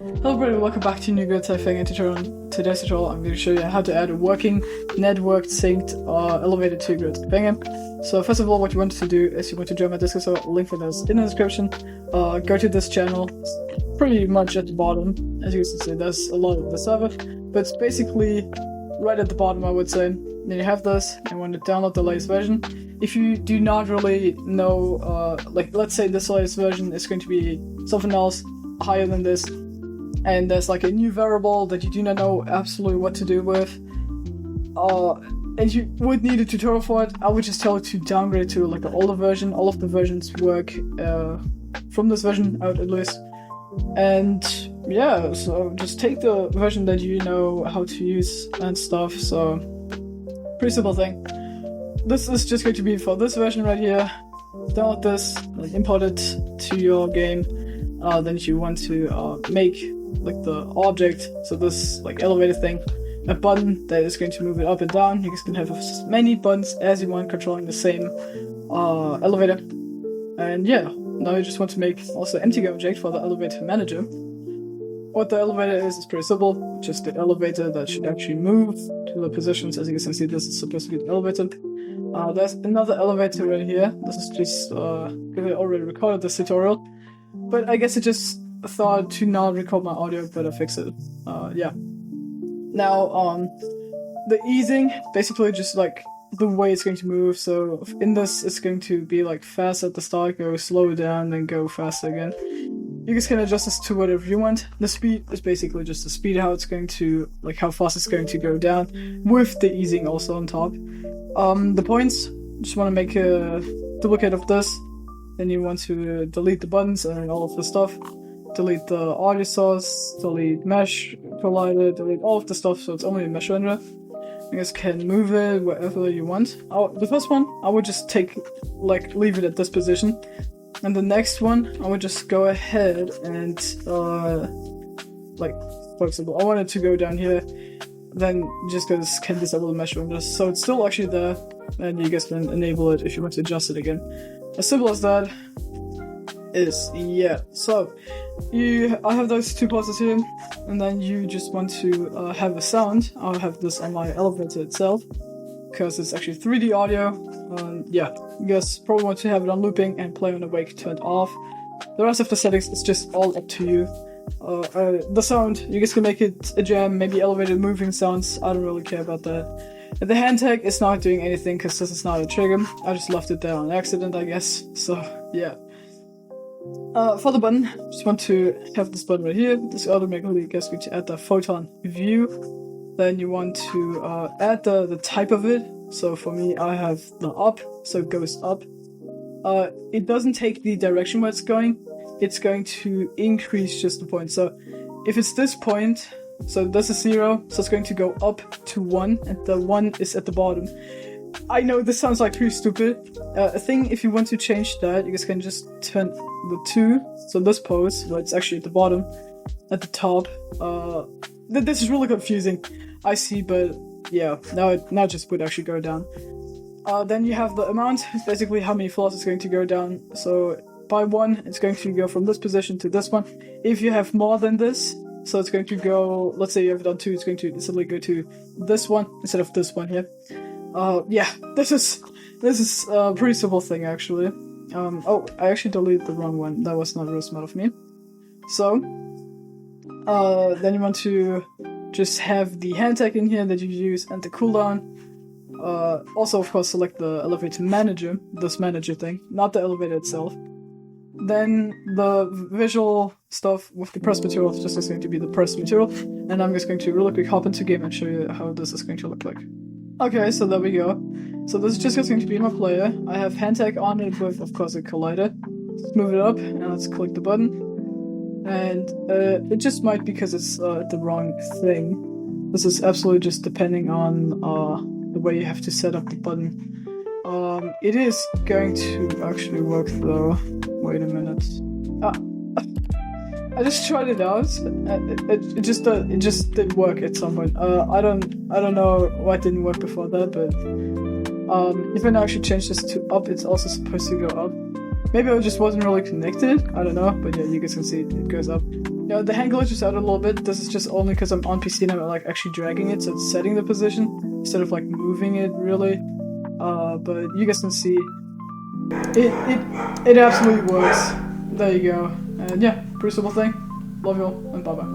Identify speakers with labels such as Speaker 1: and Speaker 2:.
Speaker 1: Hello everybody, welcome back to New Good Fang tutorial. In today's tutorial I'm going to show you how to add a working, networked, synced elevator to Good Fang. So first of all, what you want to do is you want to join my Discord server, link for this in the description. Go to this channel, it's pretty much at the bottom. As you can see, there's a lot of the server, but it's basically right at the bottom, I would say. Then you have this, and want to download the latest version. If you do not really know, like let's say this latest version is going to be something else higher than this, and there's like a new variable that you do not know absolutely what to do with, and you would need a tutorial for it, I would just tell it to downgrade to like an older version. All of the versions work from this version out at least. And yeah, so just take the version that you know how to use and stuff. So pretty simple thing. This is just going to be for this version right here. Download this, like import it to your game. Then if you want to make like the object, so this like elevator thing, a button that is going to move it up and down. You guys can have as many buttons as you want controlling the same elevator. And yeah, now you just want to make also an empty game object for the elevator manager. What the elevator is pretty simple, just the elevator that should actually move to the positions. As you can see, this is supposed to be the elevator. There's another elevator right here. This is just, because I already recorded this tutorial, but I guess I just thought to not record my audio, but I fixed it. Yeah. Now, the easing, basically just like the way it's going to move. So in this, it's going to be like fast at the start, go slow down, then go faster again. You guys can adjust this to whatever you want. The speed is basically just the speed, how it's going to, like how fast it's going to go down, with the easing also on top. The points, just want to make a duplicate of this. Then you want to delete the buttons and all of the stuff. Delete the audio source, delete mesh collider, delete all of the stuff, so it's only a mesh renderer. You guys can move it wherever you want. The first one, I would just leave it at this position. And the next one, I would just go ahead and, like, for example, I want it to go down here. Then just can disable the mesh renderer, so it's still actually there, and you guys can enable it if you want to adjust it again. As simple as that is, yeah. So I have those two processes here, and then you just want to have a sound. I'll have this on my elevator itself because it's actually 3D audio. Yeah, you guys probably want to have it on looping and play on awake turned off. The rest of the settings is just all up to you. The sound, you guys can make it a jam, maybe elevated moving sounds. I don't really care about that. And the hand tag is not doing anything because this is not a trigger. I just left it there on accident, I guess. So yeah. For the button, just want to have this button right here. This automatically gets me to add the photon view. Then you want to add the type of it. So for me, I have the up, so it goes up. It doesn't take the direction where it's going. It's going to increase just the point. So if it's this point, so this is 0, so it's going to go up to 1, and the 1 is at the bottom. I know this sounds like pretty stupid. A thing, if you want to change that, you guys can just turn the 2, so this pose, where it's actually at the bottom, at the top. This is really confusing, I see, but yeah, now it just would actually go down. Then you have the amount, basically how many floors it's going to go down. So by 1, it's going to go from this position to this one. If you have more than this, so it's going to go, let's say you have it on 2, it's going to instantly go to this one instead of this one here. Yeah, this is a pretty simple thing actually. Oh, I actually deleted the wrong one. That was not real smart of me. So, then you want to just have the hand tag in here that you use and the cooldown. Also, of course, select the elevator manager, this manager thing, not the elevator itself. Then the visual stuff with the press material is just going to be the press material, and I'm just going to really quick hop into game and show you how this is going to look like. Okay, so there we go. So this is just going to be my player. I have hand tag on it with, of course, a collider. Let's move it up, and let's click the button. And it just might because it's the wrong thing. This is absolutely just depending on the way you have to set up the button. It is going to actually work though. Wait a minute. I just tried it out. It just didn't work at some point. I don't know why it didn't work before that, but if I now actually change this to up, it's also supposed to go up. Maybe I just wasn't really connected. I don't know, but yeah, you guys can see it goes up. Yeah, the hand glitches out a little bit. This is just only because I'm on PC and I'm like actually dragging it, so it's setting the position instead of like moving it really. But you guys can see it absolutely works. There you go. And yeah, pretty simple thing. Love you all, and bye bye.